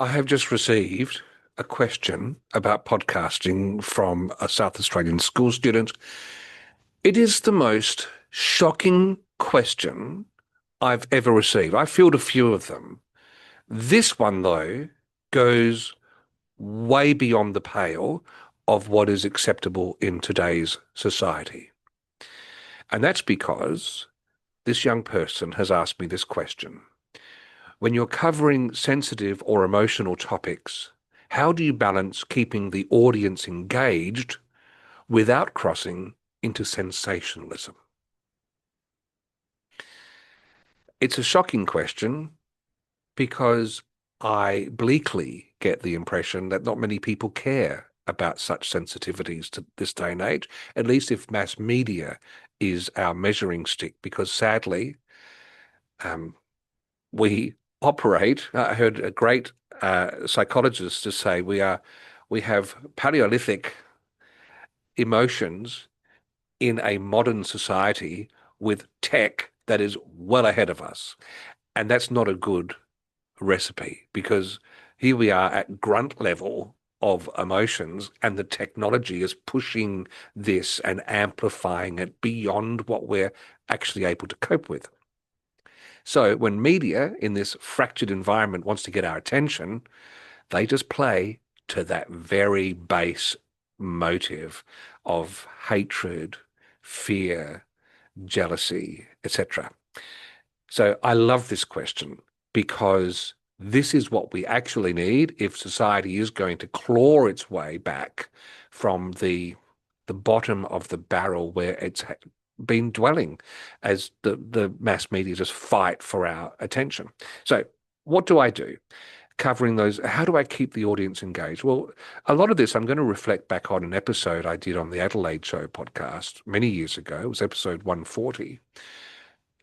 I have just received a question about podcasting from a South Australian school student. It is the most shocking question I've ever received. I field a few of them. This one, though, goes way beyond the pale of what is acceptable in today's society. And that's because this young person has asked me this question. When you're covering sensitive or emotional topics, how do you balance keeping the audience engaged without crossing into sensationalism? It's a shocking question because I bleakly get the impression that not many people care about such sensitivities to this day and age, at least if mass media is our measuring stick, because sadly, um, we operate. I heard a great psychologist to say we have Paleolithic emotions in a modern society with tech that is well ahead of us, and that's not a good recipe because here we are at grunt level of emotions, and the technology is pushing this and amplifying it beyond what we're actually able to cope with. So when media in this fractured environment wants to get our attention, they just play to that very base motive of hatred, fear, jealousy, etc. So I love this question because this is what we actually need if society is going to claw its way back from the bottom of the barrel where it's been dwelling as the mass media just fight for our attention. So what do I do? Covering those, how do I keep the audience engaged? Well, a lot of this I'm going to reflect back on an episode I did on the Adelaide Show podcast many years ago. It was episode 140.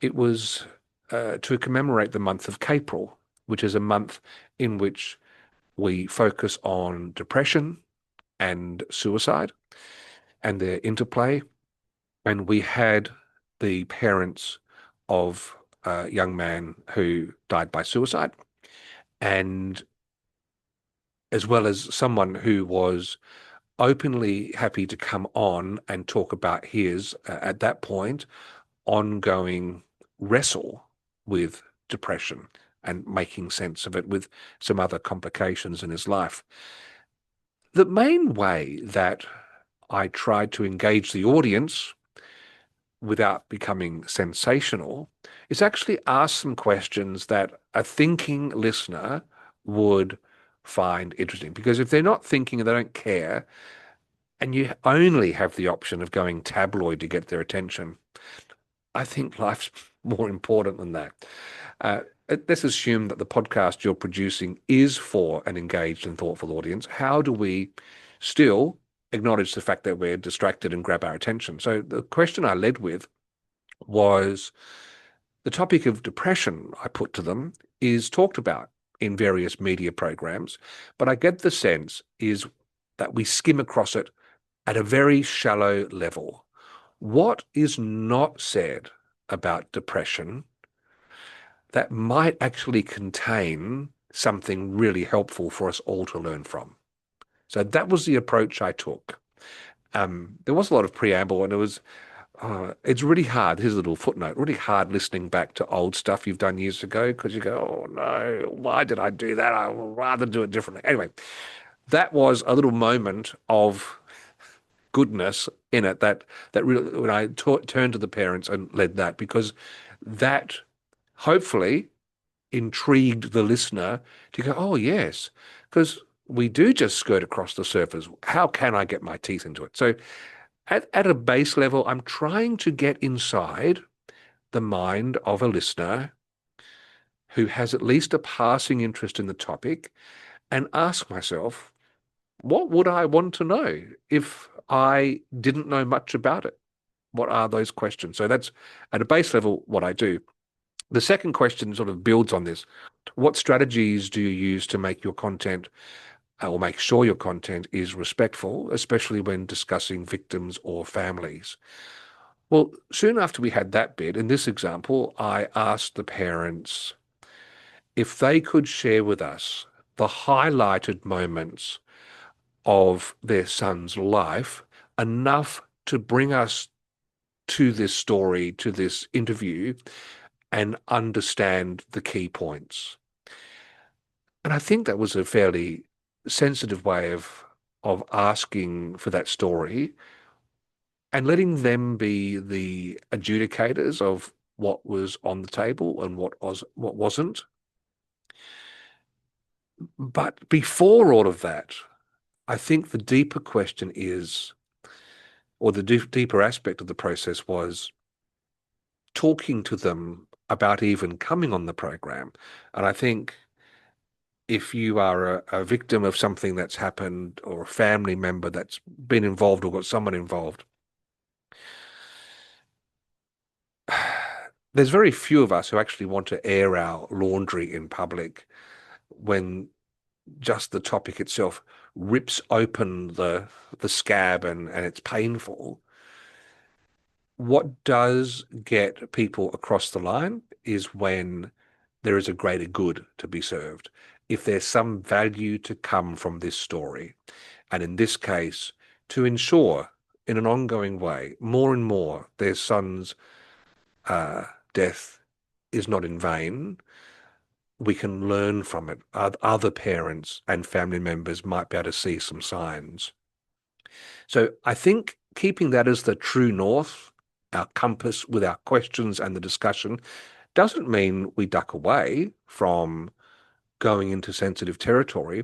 It was to commemorate the month of April, which is a month in which we focus on depression and suicide and their interplay. And we had the parents of a young man who died by suicide, and as well as someone who was openly happy to come on and talk about his, at that point, ongoing wrestle with depression and making sense of it with some other complications in his life. The main way that I tried to engage the audience without becoming sensational is actually ask some questions that a thinking listener would find interesting. Because if they're not thinking and they don't care, and you only have the option of going tabloid to get their attention, I think life's more important than that. Uh, let's assume that the podcast you're producing is for an engaged and thoughtful audience. How do we still acknowledge the fact that we're distracted and grab our attention? So the question I led with was the topic of depression I put to them is talked about in various media programs, but I get the sense is that we skim across it at a very shallow level. What is not said about depression that might actually contain something really helpful for us all to learn from? So that was the approach I took. There was a lot of preamble, and it's really hard. Here's a little footnote. Really hard listening back to old stuff you've done years ago because you go, oh no, why did I do that? I would rather do it differently. Anyway, that was a little moment of goodness in it that really when I turned to the parents and led that, because that hopefully intrigued the listener to go, oh yes, because we do just skirt across the surface. How can I get my teeth into it? So at a base level, I'm trying to get inside the mind of a listener who has at least a passing interest in the topic and ask myself, what would I want to know if I didn't know much about it? What are those questions? So that's at a base level what I do. The second question sort of builds on this. What strategies do you use to make your content or make sure your content is respectful, especially when discussing victims or families? Well, soon after we had that bit, in this example, I asked the parents if they could share with us the highlighted moments of their son's life enough to bring us to this story, to this interview, and understand the key points. And I think that was a fairly sensitive way of asking for that story and letting them be the adjudicators of what was on the table and what wasn't. But before all of that, I think the deeper question is, or the deeper aspect of the process was talking to them about even coming on the program. And I think if you are a victim of something that's happened or a family member that's been involved or got someone involved, there's very few of us who actually want to air our laundry in public when just the topic itself rips open the scab and it's painful. What does get people across the line is when there is a greater good to be served. If there's some value to come from this story, and in this case, to ensure in an ongoing way, more and more, their son's uh, death is not in vain, we can learn from it. Other parents and family members might be able to see some signs. So I think keeping that as the true north, our compass with our questions and the discussion, doesn't mean we duck away from going into sensitive territory,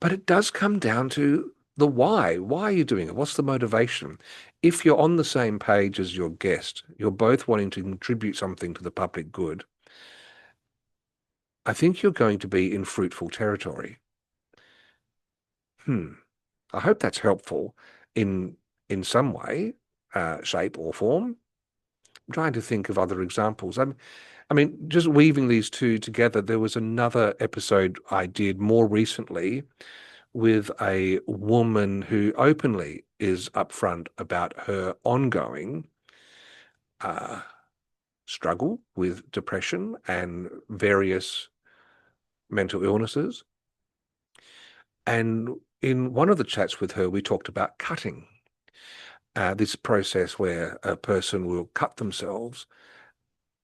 but it does come down to the why. Why are you doing it? What's the motivation? If you're on the same page as your guest, you're both wanting to contribute something to the public good, I think you're going to be in fruitful territory. Hmm. I hope that's helpful in some way, shape or form. I'm trying to think of other examples. I mean, just weaving these two together, there was another episode I did more recently with a woman who openly is upfront about her ongoing uh, struggle with depression and various mental illnesses. And in one of the chats with her, we talked about cutting, this process where a person will cut themselves.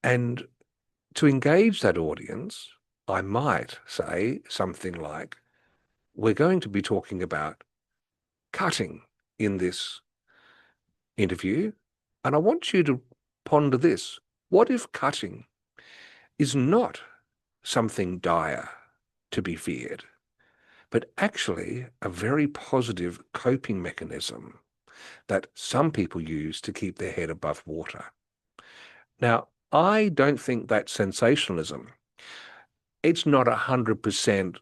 And to engage that audience, I might say something like, we're going to be talking about cutting in this interview, and I want you to ponder this. What if cutting is not something dire to be feared, but actually a very positive coping mechanism that some people use to keep their head above water? Now, I don't think that's sensationalism. It's not 100%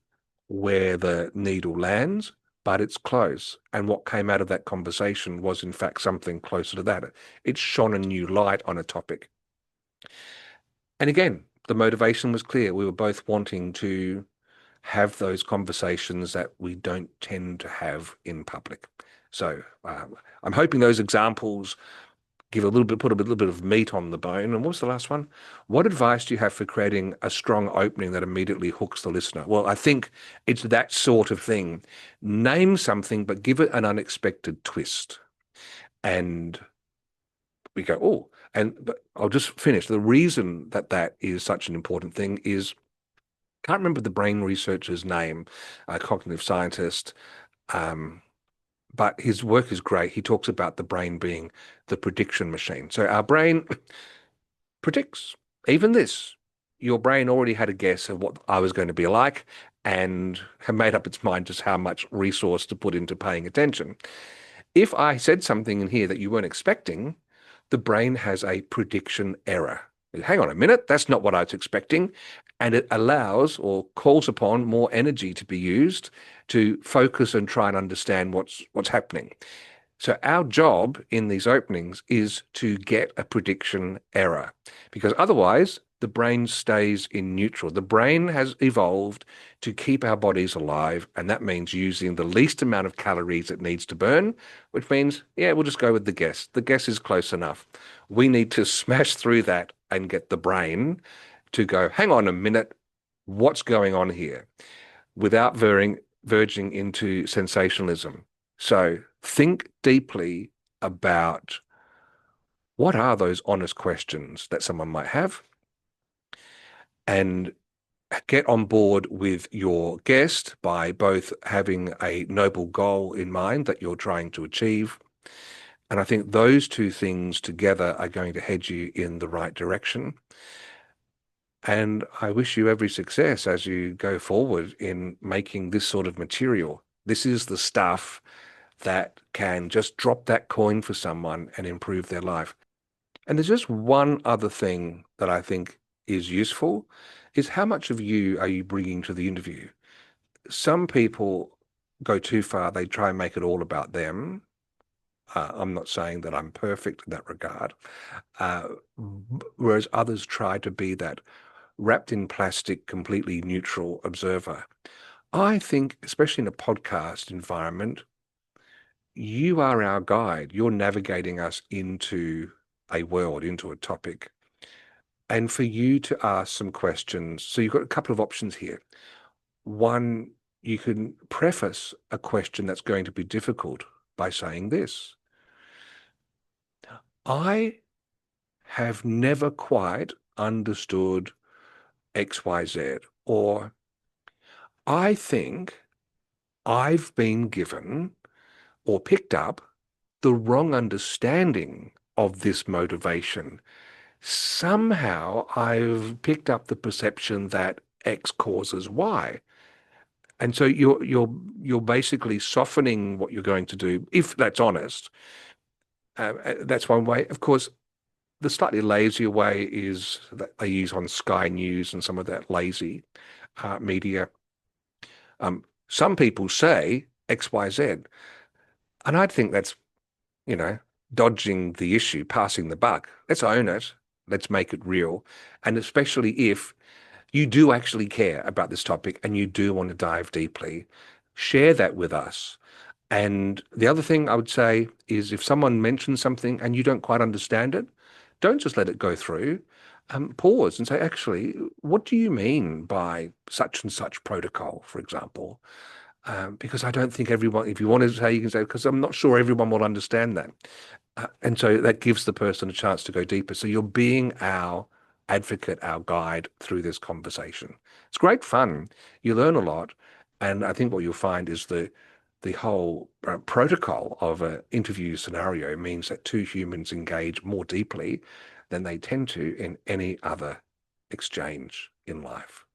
where the needle lands, but it's close. And what came out of that conversation was, in fact, something closer to that. It shone a new light on a topic. And again, the motivation was clear. We were both wanting to have those conversations that we don't tend to have in public. So I'm hoping those examples give a little bit, put a little bit of meat on the bone. And what was the last one? What advice do you have for creating a strong opening that immediately hooks the listener? Well, I think it's that sort of thing. Name something, but give it an unexpected twist. And we go, oh, and but I'll just finish. The reason that that is such an important thing is, can't remember the brain researcher's name, a cognitive scientist, um, but his work is great. He talks about the brain being the prediction machine. So our brain predicts even this. Your brain already had a guess of what I was going to be like and had made up its mind just how much resource to put into paying attention. If I said something in here that you weren't expecting, the brain has a prediction error. Hang on a minute, that's not what I was expecting. And it allows or calls upon more energy to be used to focus and try and understand what's happening. So our job in these openings is to get a prediction error, because otherwise the brain stays in neutral. The brain has evolved to keep our bodies alive, and that means using the least amount of calories it needs to burn, which means, yeah, we'll just go with the guess. The guess is close enough. We need to smash through that and get the brain to go, hang on a minute, what's going on here? without verging into sensationalism. So think deeply about what are those honest questions that someone might have, and get on board with your guest by both having a noble goal in mind that you're trying to achieve. And I think those two things together are going to head you in the right direction. And I wish you every success as you go forward in making this sort of material. This is the stuff that can just drop that coin for someone and improve their life. And there's just one other thing that I think is useful, is how much of you are you bringing to the interview? Some people go too far. They try and make it all about them. I'm not saying that I'm perfect in that regard. Uh, Whereas others try to be that wrapped in plastic, completely neutral observer. I think, especially in a podcast environment, you are our guide. You're navigating us into a world, into a topic. And for you to ask some questions. So you've got a couple of options here. One, you can preface a question that's going to be difficult by saying this: I have never quite understood XYZ, or I think I've been given or picked up the wrong understanding of this motivation. Somehow I've picked up the perception that X causes Y. And so you're basically softening what you're going to do, if that's honest. That's one way. Of course, the slightly lazier way is that they use on Sky News and some of that lazy media. Some people say X, Y, Z, and I think that's, you know, dodging the issue, passing the buck. Let's own it. Let's make it real. And especially if you do actually care about this topic and you do want to dive deeply, share that with us. And the other thing I would say is, if someone mentions something and you don't quite understand it, don't just let it go through. Pause and say, actually, what do you mean by such and such protocol, for example? Because I don't think everyone, if you want to say, you can say, because I'm not sure everyone will understand that. And so that gives the person a chance to go deeper. So you're being our advocate, our guide through this conversation. It's great fun. You learn a lot. And I think what you'll find is the whole protocol of an interview scenario means that two humans engage more deeply than they tend to in any other exchange in life.